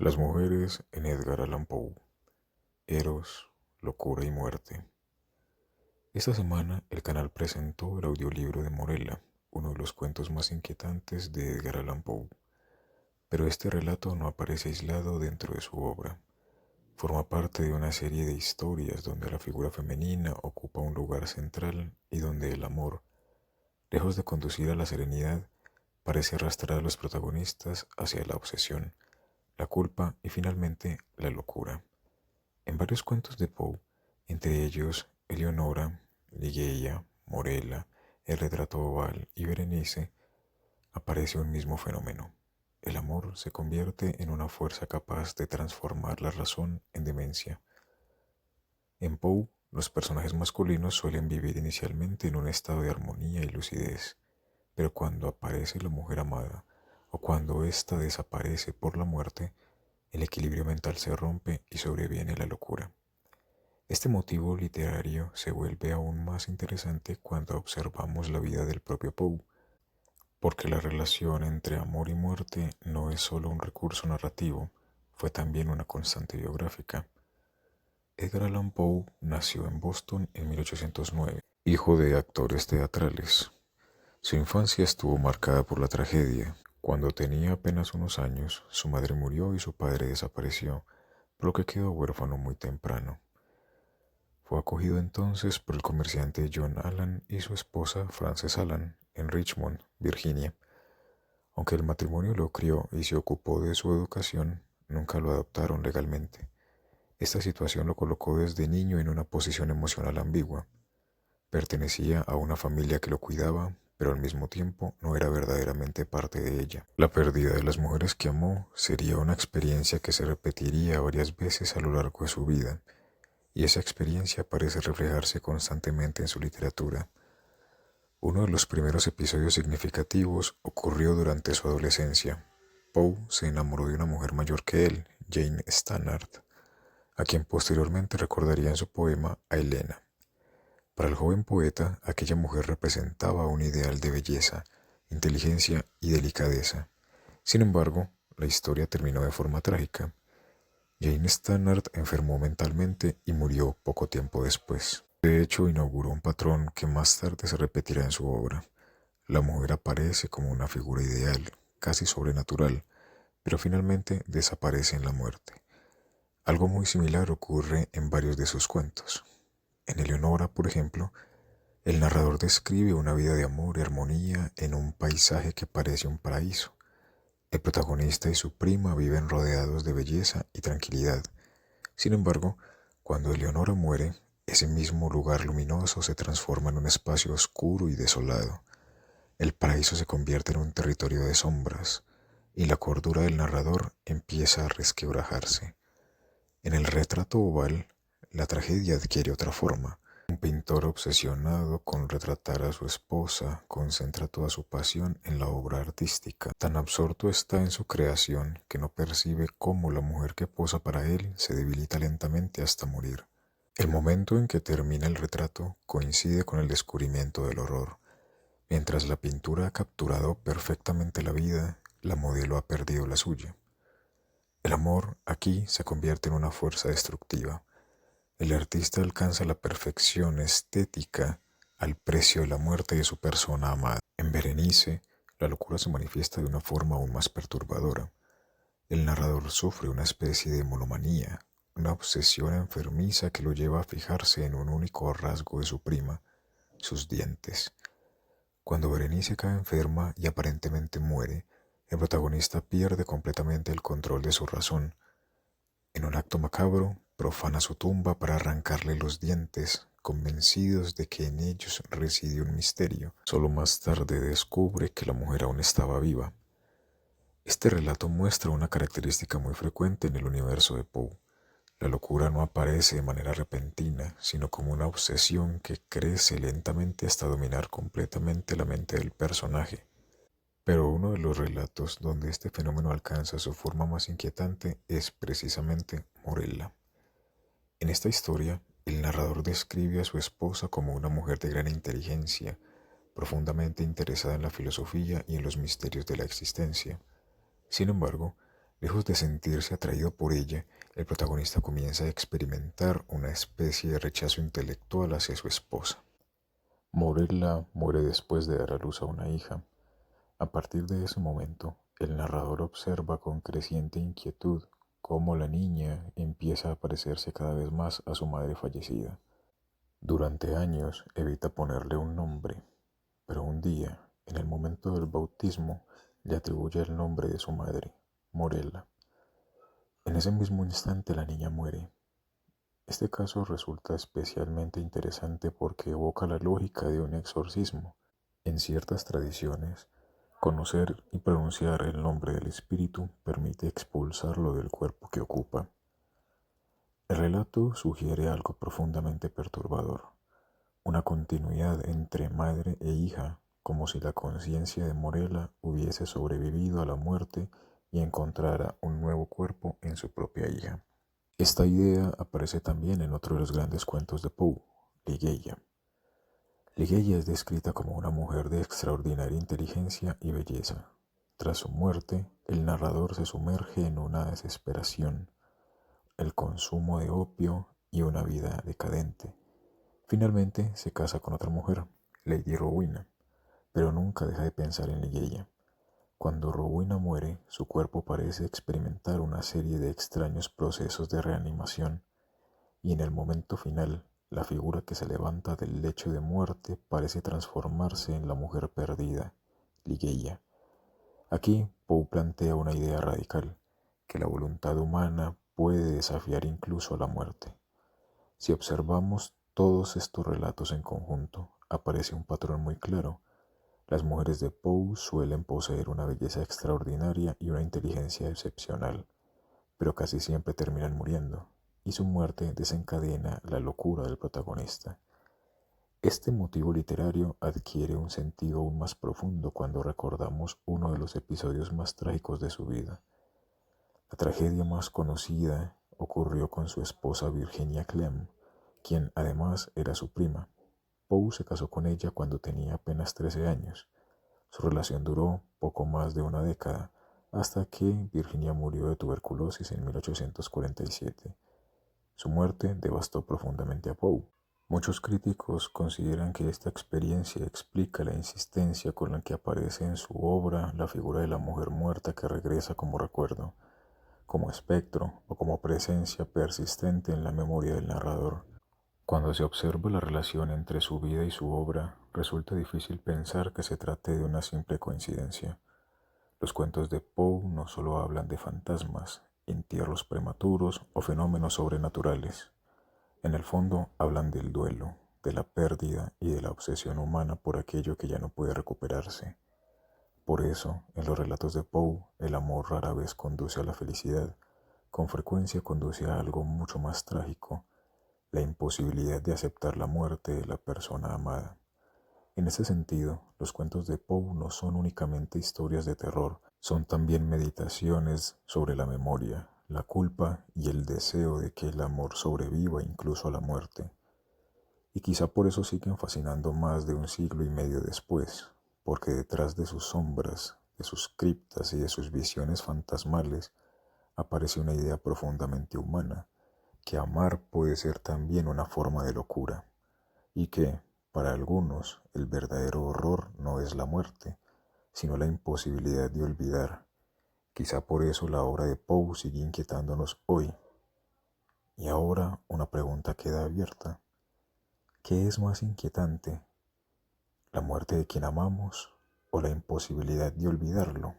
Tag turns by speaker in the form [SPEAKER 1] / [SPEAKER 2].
[SPEAKER 1] Las mujeres en Edgar Allan Poe. Eros, locura y muerte. Esta semana el canal presentó el audiolibro de Morella, uno de los cuentos más inquietantes de Edgar Allan Poe. Pero este relato no aparece aislado dentro de su obra. Forma parte de una serie de historias donde la figura femenina ocupa un lugar central y donde el amor, lejos de conducir a la serenidad, parece arrastrar a los protagonistas hacia la obsesión, la culpa y finalmente la locura. En varios cuentos de Poe, entre ellos Eleonora, Ligeia, Morella, El retrato oval y Berenice, aparece un mismo fenómeno. El amor se convierte en una fuerza capaz de transformar la razón en demencia. En Poe, los personajes masculinos suelen vivir inicialmente en un estado de armonía y lucidez, pero cuando aparece la mujer amada o cuando ésta desaparece por la muerte, el equilibrio mental se rompe y sobreviene la locura. Este motivo literario se vuelve aún más interesante cuando observamos la vida del propio Poe, porque la relación entre amor y muerte no es solo un recurso narrativo, fue también una constante biográfica. Edgar Allan Poe nació en Boston en 1809, hijo de actores teatrales. Su infancia estuvo marcada por la tragedia. Cuando tenía apenas unos años, su madre murió y su padre desapareció, por lo que quedó huérfano muy temprano. Fue acogido entonces por el comerciante John Allan y su esposa Frances Allan en Richmond, Virginia. Aunque el matrimonio lo crió y se ocupó de su educación, nunca lo adoptaron legalmente. Esta situación lo colocó desde niño en una posición emocional ambigua. Pertenecía a una familia que lo cuidaba, pero al mismo tiempo no era verdaderamente parte de ella. La pérdida de las mujeres que amó sería una experiencia que se repetiría varias veces a lo largo de su vida, y esa experiencia parece reflejarse constantemente en su literatura. Uno de los primeros episodios significativos ocurrió durante su adolescencia. Poe se enamoró de una mujer mayor que él, Jane Stannard, a quien posteriormente recordaría en su poema a Helena. Para el joven poeta, aquella mujer representaba un ideal de belleza, inteligencia y delicadeza. Sin embargo, la historia terminó de forma trágica. Jane Stannard enfermó mentalmente y murió poco tiempo después. De hecho, inauguró un patrón que más tarde se repetirá en su obra. La mujer aparece como una figura ideal, casi sobrenatural, pero finalmente desaparece en la muerte. Algo muy similar ocurre en varios de sus cuentos. En Eleonora, por ejemplo, el narrador describe una vida de amor y armonía en un paisaje que parece un paraíso. El protagonista y su prima viven rodeados de belleza y tranquilidad. Sin embargo, cuando Eleonora muere, ese mismo lugar luminoso se transforma en un espacio oscuro y desolado. El paraíso se convierte en un territorio de sombras, y la cordura del narrador empieza a resquebrajarse. En el retrato oval, la tragedia adquiere otra forma. Un pintor obsesionado con retratar a su esposa concentra toda su pasión en la obra artística. Tan absorto está en su creación que no percibe cómo la mujer que posa para él se debilita lentamente hasta morir. El momento en que termina el retrato coincide con el descubrimiento del horror. Mientras la pintura ha capturado perfectamente la vida, la modelo ha perdido la suya. El amor aquí se convierte en una fuerza destructiva. El artista alcanza la perfección estética al precio de la muerte de su persona amada. En Berenice, la locura se manifiesta de una forma aún más perturbadora. El narrador sufre una especie de monomanía, una obsesión enfermiza que lo lleva a fijarse en un único rasgo de su prima, sus dientes. Cuando Berenice cae enferma y aparentemente muere, el protagonista pierde completamente el control de su razón. En un acto macabro, profana su tumba para arrancarle los dientes, convencidos de que en ellos reside un misterio. Solo más tarde descubre que la mujer aún estaba viva. Este relato muestra una característica muy frecuente en el universo de Poe. La locura no aparece de manera repentina, sino como una obsesión que crece lentamente hasta dominar completamente la mente del personaje. Pero uno de los relatos donde este fenómeno alcanza su forma más inquietante es precisamente Morella. En esta historia, el narrador describe a su esposa como una mujer de gran inteligencia, profundamente interesada en la filosofía y en los misterios de la existencia. Sin embargo, Lejos de sentirse atraído por ella, el protagonista comienza a experimentar una especie de rechazo intelectual hacia su esposa. Morella muere después de dar a luz a una hija. A partir de ese momento, el narrador observa con creciente inquietud cómo la niña empieza a parecerse cada vez más a su madre fallecida. Durante años evita ponerle un nombre, pero un día, en el momento del bautismo, le atribuye el nombre de su madre, Morella. En ese mismo instante la niña muere. Este caso resulta especialmente interesante porque evoca la lógica de un exorcismo. En ciertas tradiciones, conocer y pronunciar el nombre del espíritu permite expulsarlo del cuerpo que ocupa. El relato sugiere algo profundamente perturbador, una continuidad entre madre e hija, como si la conciencia de Morella hubiese sobrevivido a la muerte y encontrara un nuevo cuerpo en su propia hija. Esta idea aparece también en otro de los grandes cuentos de Poe, Ligeia. Ligeia es descrita como una mujer de extraordinaria inteligencia y belleza. Tras su muerte, el narrador se sumerge en una desesperación, el consumo de opio y una vida decadente. Finalmente se casa con otra mujer, Lady Rowena, pero nunca deja de pensar en Ligeia. Cuando Rowena muere, su cuerpo parece experimentar una serie de extraños procesos de reanimación, y en el momento final, la figura que se levanta del lecho de muerte parece transformarse en la mujer perdida, Ligeia. Aquí Poe plantea una idea radical, que la voluntad humana puede desafiar incluso a la muerte. Si observamos todos estos relatos en conjunto, aparece un patrón muy claro. Las mujeres de Poe suelen poseer una belleza extraordinaria y una inteligencia excepcional, pero casi siempre terminan muriendo, y su muerte desencadena la locura del protagonista. Este motivo literario adquiere un sentido aún más profundo cuando recordamos uno de los episodios más trágicos de su vida. La tragedia más conocida ocurrió con su esposa Virginia Clemm, quien además era su prima. Poe se casó con ella cuando tenía apenas 13 años. Su relación duró poco más de una década, hasta que Virginia murió de tuberculosis en 1847. Su muerte devastó profundamente a Poe. Muchos críticos consideran que esta experiencia explica la insistencia con la que aparece en su obra la figura de la mujer muerta que regresa como recuerdo, como espectro o como presencia persistente en la memoria del narrador. Cuando se observa la relación entre su vida y su obra, resulta difícil pensar que se trate de una simple coincidencia. Los cuentos de Poe no solo hablan de fantasmas, entierros prematuros o fenómenos sobrenaturales. En el fondo hablan del duelo, de la pérdida y de la obsesión humana por aquello que ya no puede recuperarse. Por eso, en los relatos de Poe, el amor rara vez conduce a la felicidad, con frecuencia conduce a algo mucho más trágico, la imposibilidad de aceptar la muerte de la persona amada. En ese sentido, los cuentos de Poe no son únicamente historias de terror, son también meditaciones sobre la memoria, la culpa y el deseo de que el amor sobreviva incluso a la muerte. Y quizá por eso siguen fascinando más de un siglo y medio después, porque detrás de sus sombras, de sus criptas y de sus visiones fantasmales, aparece una idea profundamente humana, que amar puede ser también una forma de locura, y que, para algunos, el verdadero horror no es la muerte, sino la imposibilidad de olvidar. Quizá por eso la obra de Poe sigue inquietándonos hoy. Y ahora una pregunta queda abierta. ¿Qué es más inquietante, la muerte de quien amamos o la imposibilidad de olvidarlo?